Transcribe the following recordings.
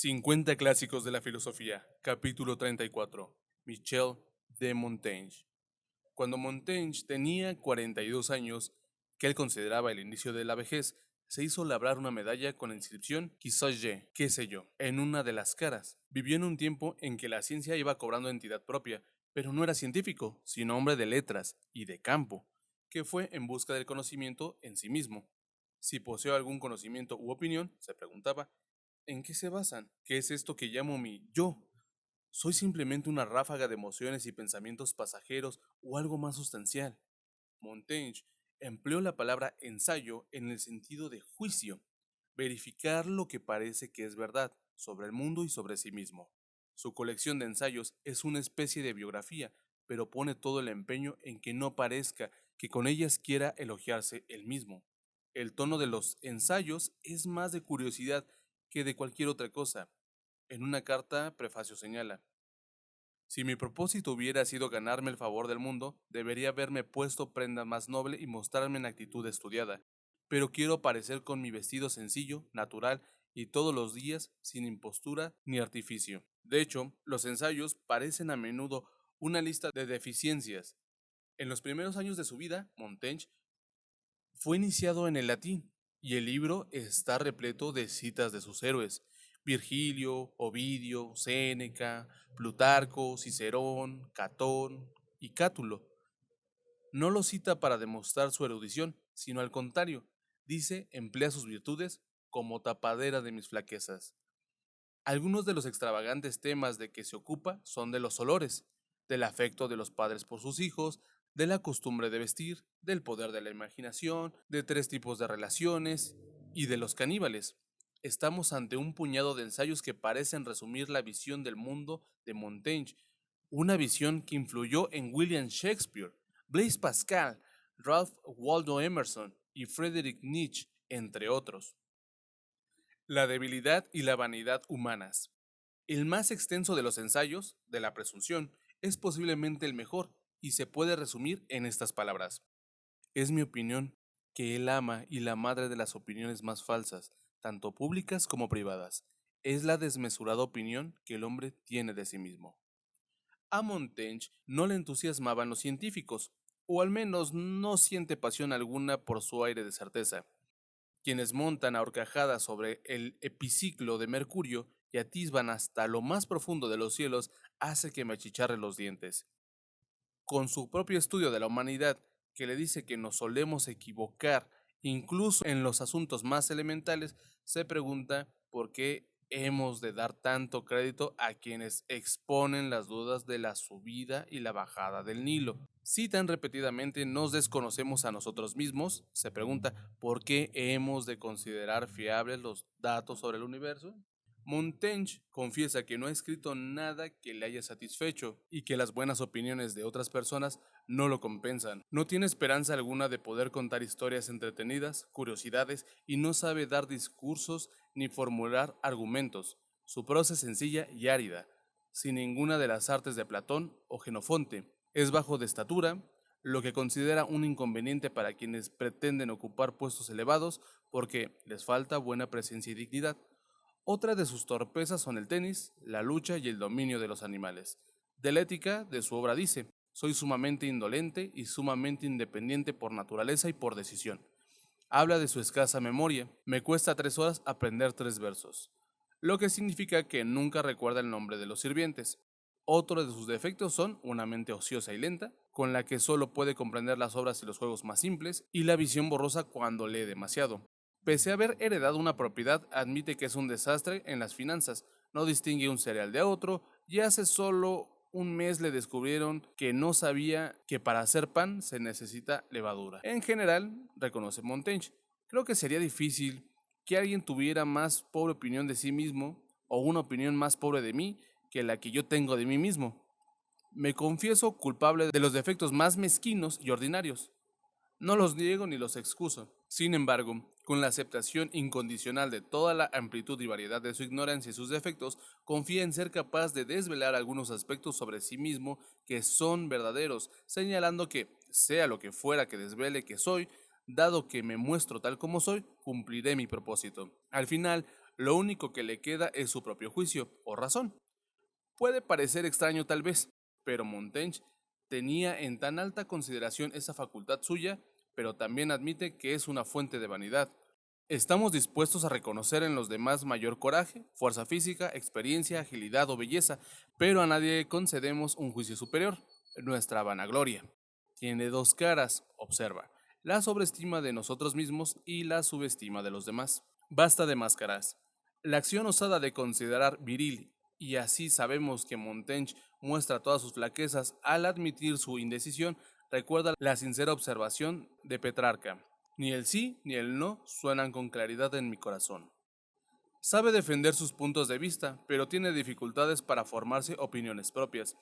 50 clásicos de la filosofía, capítulo 34. Michel de Montaigne. Cuando Montaigne tenía 42 años, que él consideraba el inicio de la vejez, se hizo labrar una medalla con la inscripción «Qui sais-je», qué sé yo, en una de las caras. Vivió en un tiempo en que la ciencia iba cobrando entidad propia, pero no era científico, sino hombre de letras y de campo, que fue en busca del conocimiento en sí mismo. Si poseo algún conocimiento u opinión, se preguntaba, ¿en qué se basan? ¿Qué es esto que llamo mi yo? ¿Soy simplemente una ráfaga de emociones y pensamientos pasajeros o algo más sustancial? Montaigne empleó la palabra ensayo en el sentido de juicio, verificar lo que parece que es verdad sobre el mundo y sobre sí mismo. Su colección de ensayos es una especie de biografía, pero pone todo el empeño en que no parezca que con ellas quiera elogiarse él mismo. El tono de los ensayos es más de curiosidad que de cualquier otra cosa. En una carta, prefacio señala: si mi propósito hubiera sido ganarme el favor del mundo, debería haberme puesto prenda más noble y mostrarme en actitud estudiada. Pero quiero parecer con mi vestido sencillo, natural y todos los días sin impostura ni artificio. De hecho, los ensayos parecen a menudo una lista de deficiencias. En los primeros años de su vida, Montaigne fue iniciado en el latín, y el libro está repleto de citas de sus héroes: Virgilio, Ovidio, Séneca, Plutarco, Cicerón, Catón y Cátulo. No lo cita para demostrar su erudición, sino al contrario, dice, emplea sus virtudes como tapadera de mis flaquezas. Algunos de los extravagantes temas de que se ocupa son de los olores, del afecto de los padres por sus hijos, de la costumbre de vestir, del poder de la imaginación, de tres tipos de relaciones y de los caníbales. Estamos ante un puñado de ensayos que parecen resumir la visión del mundo de Montaigne, una visión que influyó en William Shakespeare, Blaise Pascal, Ralph Waldo Emerson y Friedrich Nietzsche, entre otros. La debilidad y la vanidad humanas. El más extenso de los ensayos, de la presunción, es posiblemente el mejor y se puede resumir en estas palabras. Es mi opinión que él ama y la madre de las opiniones más falsas, tanto públicas como privadas. Es la desmesurada opinión que el hombre tiene de sí mismo. A Montaigne no le entusiasmaban los científicos, o al menos no siente pasión alguna por su aire de certeza. Quienes montan a horcajadas sobre el epiciclo de Mercurio y atisban hasta lo más profundo de los cielos hace que me achicharre los dientes. Con su propio estudio de la humanidad, que le dice que nos solemos equivocar incluso en los asuntos más elementales, se pregunta por qué hemos de dar tanto crédito a quienes exponen las dudas de la subida y la bajada del Nilo. Si tan repetidamente nos desconocemos a nosotros mismos, se pregunta por qué hemos de considerar fiables los datos sobre el universo. Montaigne confiesa que no ha escrito nada que le haya satisfecho y que las buenas opiniones de otras personas no lo compensan. No tiene esperanza alguna de poder contar historias entretenidas, curiosidades, y no sabe dar discursos ni formular argumentos. Su prosa es sencilla y árida, sin ninguna de las artes de Platón o Genofonte. Es bajo de estatura, lo que considera un inconveniente para quienes pretenden ocupar puestos elevados porque les falta buena presencia y dignidad. Otra de sus torpezas son el tenis, la lucha y el dominio de los animales. De la ética de su obra dice: soy sumamente indolente y sumamente independiente por naturaleza y por decisión. Habla de su escasa memoria: me cuesta 3 horas aprender 3 versos, lo que significa que nunca recuerda el nombre de los sirvientes. Otro de sus defectos son una mente ociosa y lenta, con la que solo puede comprender las obras y los juegos más simples, y la visión borrosa cuando lee demasiado. Pese a haber heredado una propiedad, admite que es un desastre en las finanzas, no distingue un cereal de otro, y hace solo un mes le descubrieron que no sabía que para hacer pan se necesita levadura. En general, reconoce Montaigne, creo que sería difícil que alguien tuviera más pobre opinión de sí mismo o una opinión más pobre de mí que la que yo tengo de mí mismo. Me confieso culpable de los defectos más mezquinos y ordinarios. No los niego ni los excuso. Sin embargo, con la aceptación incondicional de toda la amplitud y variedad de su ignorancia y sus defectos, confía en ser capaz de desvelar algunos aspectos sobre sí mismo que son verdaderos, señalando que, sea lo que fuera que desvele que soy, dado que me muestro tal como soy, cumpliré mi propósito. Al final, Lo único que le queda es su propio juicio o razón. Puede parecer extraño tal vez, pero Montaigne tenía en tan alta consideración esa facultad suya, pero también admite que es una fuente de vanidad. Estamos dispuestos a reconocer en los demás mayor coraje, fuerza física, experiencia, agilidad o belleza, pero a nadie concedemos un juicio superior, nuestra vanagloria. Tiene dos caras, observa, la sobreestima de nosotros mismos y la subestima de los demás. Basta de máscaras. La acción osada de considerar viril, y así sabemos que Montaigne muestra todas sus flaquezas al admitir su indecisión, recuerda la sincera observación de Petrarca. Ni el sí ni el no suenan con claridad en mi corazón. Sabe defender sus puntos de vista, pero tiene dificultades para formarse opiniones propias,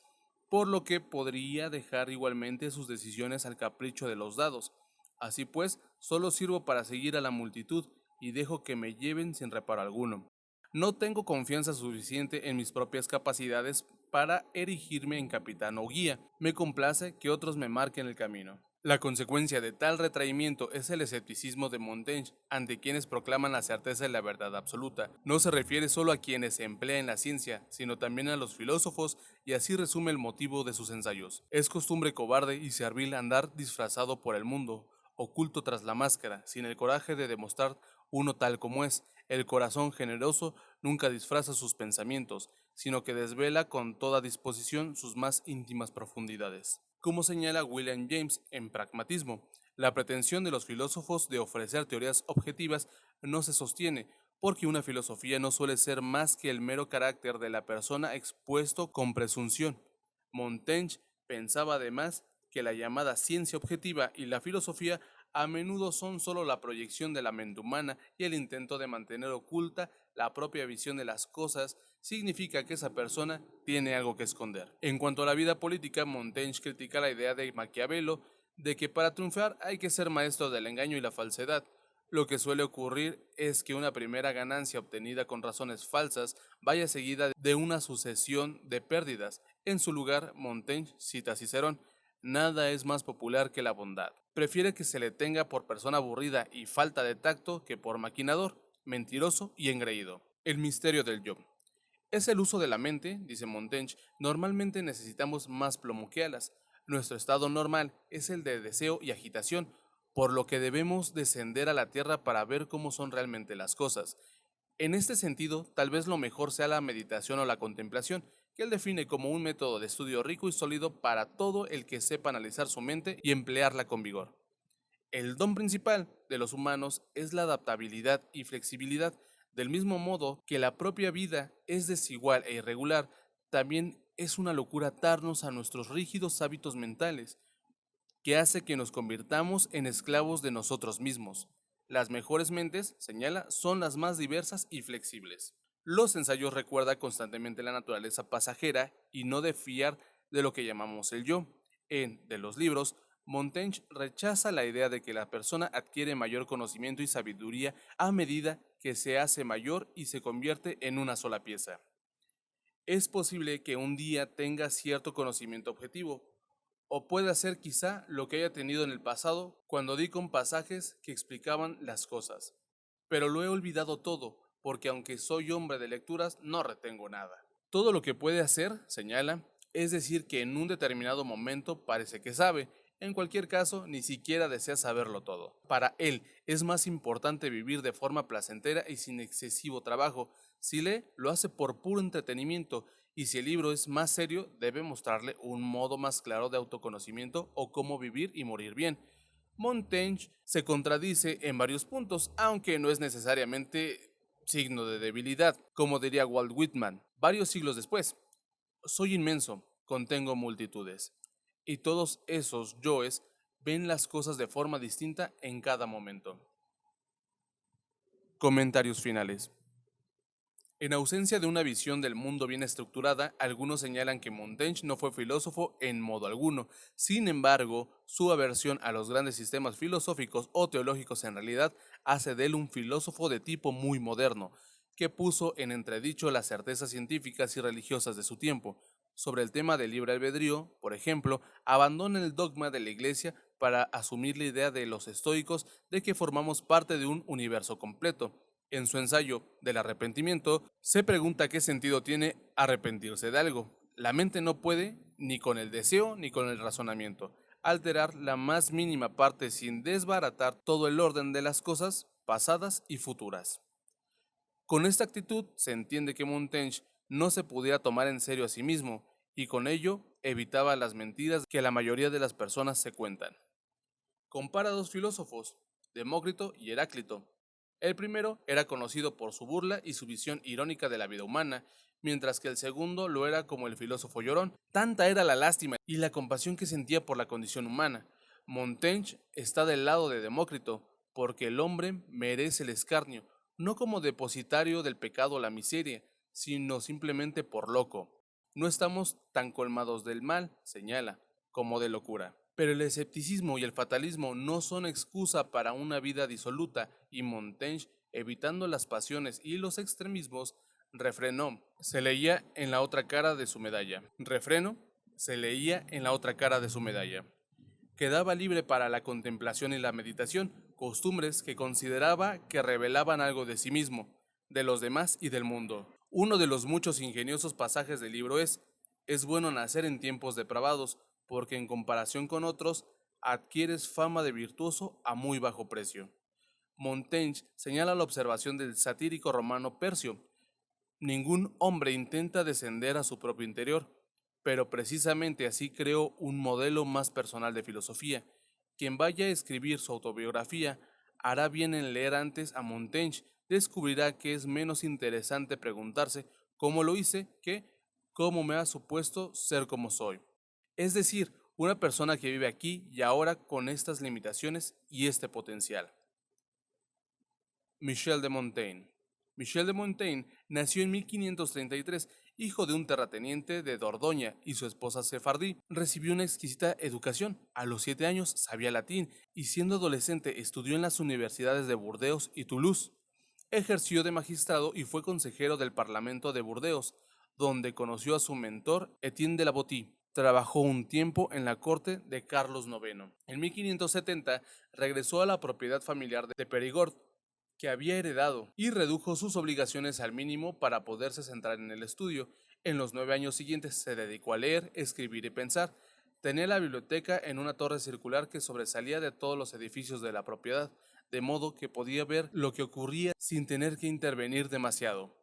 por lo que podría dejar igualmente sus decisiones al capricho de los dados. Así pues, solo sirvo para seguir a la multitud y dejo que me lleven sin reparo alguno. No tengo confianza suficiente en mis propias capacidades para erigirme en capitán o guía. Me complace que otros me marquen el camino. La consecuencia de tal retraimiento es el escepticismo de Montaigne, ante quienes proclaman la certeza de la verdad absoluta. No se refiere solo a quienes se emplean en la ciencia, sino también a los filósofos, y así resume el motivo de sus ensayos. Es costumbre cobarde y servil andar disfrazado por el mundo, oculto tras la máscara, sin el coraje de demostrar uno tal como es. El corazón generoso nunca disfraza sus pensamientos, sino que desvela con toda disposición sus más íntimas profundidades. Como señala William James en Pragmatismo, la pretensión de los filósofos de ofrecer teorías objetivas no se sostiene, porque una filosofía no suele ser más que el mero carácter de la persona expuesto con presunción. Montaigne pensaba además que la llamada ciencia objetiva y la filosofía a menudo son solo la proyección de la mente humana, y el intento de mantener oculta la propia visión de las cosas significa que esa persona tiene algo que esconder. En cuanto a la vida política, Montaigne critica la idea de Maquiavelo de que para triunfar hay que ser maestro del engaño y la falsedad. Lo que suele ocurrir es que una primera ganancia obtenida con razones falsas vaya seguida de una sucesión de pérdidas. En su lugar, Montaigne cita a Cicerón: nada es más popular que la bondad. Prefiere que se le tenga por persona aburrida y falta de tacto que por maquinador, mentiroso y engreído. El misterio del yo. Es el uso de la mente, dice Montaigne. Normalmente necesitamos más plomo que alas. Nuestro estado normal es el de deseo y agitación, por lo que debemos descender a la tierra para ver cómo son realmente las cosas. En este sentido, tal vez lo mejor sea la meditación o la contemplación, que él define como un método de estudio rico y sólido para todo el que sepa analizar su mente y emplearla con vigor. El don principal de los humanos es la adaptabilidad y flexibilidad. Del mismo modo que la propia vida es desigual e irregular, también es una locura atarnos a nuestros rígidos hábitos mentales, que hace que nos convirtamos en esclavos de nosotros mismos. Las mejores mentes, señala, son las más diversas y flexibles. Los ensayos recuerdan constantemente la naturaleza pasajera y no de fiar de lo que llamamos el yo. En De los libros, Montaigne rechaza la idea de que la persona adquiere mayor conocimiento y sabiduría a medida que se hace mayor y se convierte en una sola pieza. Es posible que un día tenga cierto conocimiento objetivo, o puede ser quizá lo que haya tenido en el pasado cuando di con pasajes que explicaban las cosas. Pero lo he olvidado todo, porque aunque soy hombre de lecturas, no retengo nada. Todo lo que puede hacer, señala, es decir que en un determinado momento parece que sabe. En cualquier caso, ni siquiera desea saberlo todo. Para él es más importante vivir de forma placentera y sin excesivo trabajo. Si lee, lo hace por puro entretenimiento, y si el libro es más serio, debe mostrarle un modo más claro de autoconocimiento o cómo vivir y morir bien. Montaigne se contradice en varios puntos, aunque no es necesariamente signo de debilidad, como diría Walt Whitman varios siglos después. Soy inmenso, contengo multitudes, y todos esos yoes ven las cosas de forma distinta en cada momento. Comentarios finales. En ausencia de una visión del mundo bien estructurada, algunos señalan que Montaigne no fue filósofo en modo alguno. Sin embargo, su aversión a los grandes sistemas filosóficos o teológicos en realidad hace de él un filósofo de tipo muy moderno, que puso en entredicho las certezas científicas y religiosas de su tiempo. Sobre el tema del libre albedrío, por ejemplo, abandona el dogma de la Iglesia para asumir la idea de los estoicos de que formamos parte de un universo completo. En su ensayo del arrepentimiento, se pregunta qué sentido tiene arrepentirse de algo. La mente no puede, ni con el deseo ni con el razonamiento, alterar la más mínima parte sin desbaratar todo el orden de las cosas pasadas y futuras. Con esta actitud se entiende que Montaigne no se pudiera tomar en serio a sí mismo y con ello evitaba las mentiras que la mayoría de las personas se cuentan. Compara dos filósofos, Demócrito y Heráclito. El primero era conocido por su burla y su visión irónica de la vida humana, mientras que el segundo lo era como el filósofo llorón. Tanta era la lástima y la compasión que sentía por la condición humana. Montaigne está del lado de Demócrito, porque el hombre merece el escarnio, no como depositario del pecado o la miseria, sino simplemente por loco. No estamos tan colmados del mal, señala, como de locura. Pero el escepticismo y el fatalismo no son excusa para una vida disoluta y Montaigne, evitando las pasiones y los extremismos, refrenó, se leía en la otra cara de su medalla. Refreno, se leía en la otra cara de su medalla. Quedaba libre para la contemplación y la meditación, costumbres que consideraba que revelaban algo de sí mismo, de los demás y del mundo. Uno de los muchos ingeniosos pasajes del libro es bueno nacer en tiempos depravados, porque en comparación con otros, adquieres fama de virtuoso a muy bajo precio. Montaigne señala la observación del satírico romano Percio. Ningún hombre intenta descender a su propio interior, pero precisamente así creó un modelo más personal de filosofía. Quien vaya a escribir su autobiografía hará bien en leer antes a Montaigne, descubrirá que es menos interesante preguntarse cómo lo hice que cómo me ha supuesto ser como soy. Es decir, una persona que vive aquí y ahora con estas limitaciones y este potencial. Michel de Montaigne. Michel de Montaigne nació en 1533, hijo de un terrateniente de Dordoña y su esposa sefardí. Recibió una exquisita educación. A los 7 años sabía latín y siendo adolescente estudió en las universidades de Burdeos y Toulouse. Ejerció de magistrado y fue consejero del Parlamento de Burdeos, donde conoció a su mentor Etienne de la Botie. Trabajó un tiempo en la corte de Carlos IX. En 1570 regresó a la propiedad familiar de Perigord, que había heredado, y redujo sus obligaciones al mínimo para poderse centrar en el estudio. En los 9 años siguientes se dedicó a leer, escribir y pensar. Tenía la biblioteca en una torre circular que sobresalía de todos los edificios de la propiedad, de modo que podía ver lo que ocurría sin tener que intervenir demasiado.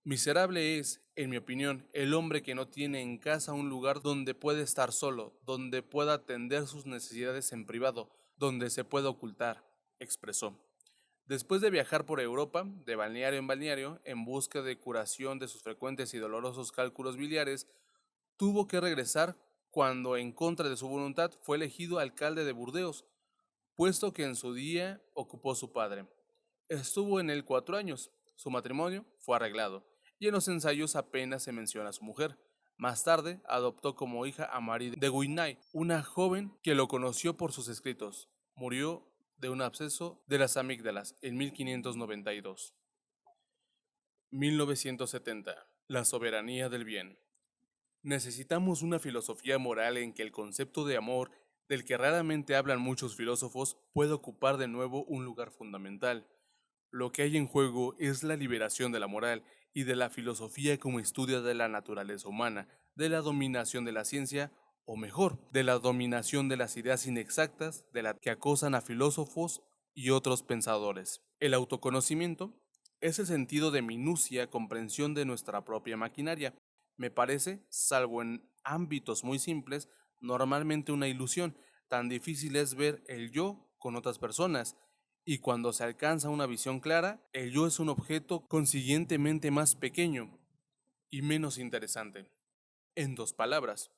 Miserable es, en mi opinión, el hombre que no tiene en casa un lugar donde puede estar solo, donde pueda atender sus necesidades en privado, donde se pueda ocultar, expresó. Después de viajar por Europa, de balneario en balneario, en busca de curación de sus frecuentes y dolorosos cálculos biliares, tuvo que regresar cuando, en contra de su voluntad, fue elegido alcalde de Burdeos, puesto que en su día ocupó su padre. Estuvo en él 4 años. Su matrimonio fue arreglado, y en los ensayos apenas se menciona a su mujer. Más tarde, adoptó como hija a Marie de Guinay, una joven que lo conoció por sus escritos. Murió de un absceso de las amígdalas en 1592. 1970. La soberanía del bien. Necesitamos una filosofía moral en que el concepto de amor, del que raramente hablan muchos filósofos, pueda ocupar de nuevo un lugar fundamental. Lo que hay en juego es la liberación de la moral y de la filosofía como estudio de la naturaleza humana, de la dominación de la ciencia, o mejor, de la dominación de las ideas inexactas de las que acosan a filósofos y otros pensadores. El autoconocimiento es el sentido de minucia comprensión de nuestra propia maquinaria. Me parece, salvo en ámbitos muy simples, normalmente una ilusión. Tan difícil es ver el yo con otras personas, y cuando se alcanza una visión clara, el yo es un objeto consiguientemente más pequeño y menos interesante. En dos palabras,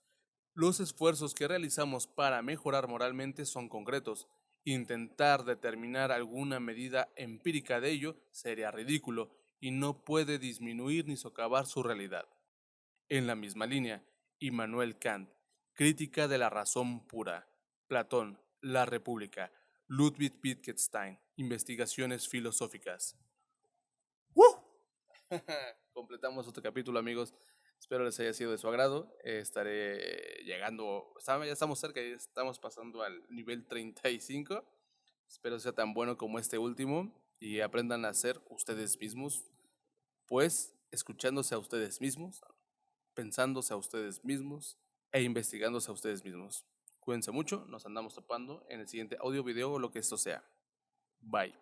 los esfuerzos que realizamos para mejorar moralmente son concretos. Intentar determinar alguna medida empírica de ello sería ridículo y no puede disminuir ni socavar su realidad. En la misma línea, Immanuel Kant, Crítica de la razón pura, Platón, La República, Ludwig Wittgenstein, Investigaciones filosóficas. ¡Uh! Completamos otro capítulo, amigos. Espero les haya sido de su agrado. Estaré llegando, ya estamos cerca, ya estamos pasando al nivel 35. Espero sea tan bueno como este último. y aprendan a ser ustedes mismos, pues escuchándose a ustedes mismos, pensándose a ustedes mismos e investigándose a ustedes mismos. Cuídense mucho, nos andamos topando en el siguiente audio, video o lo que esto sea. Bye.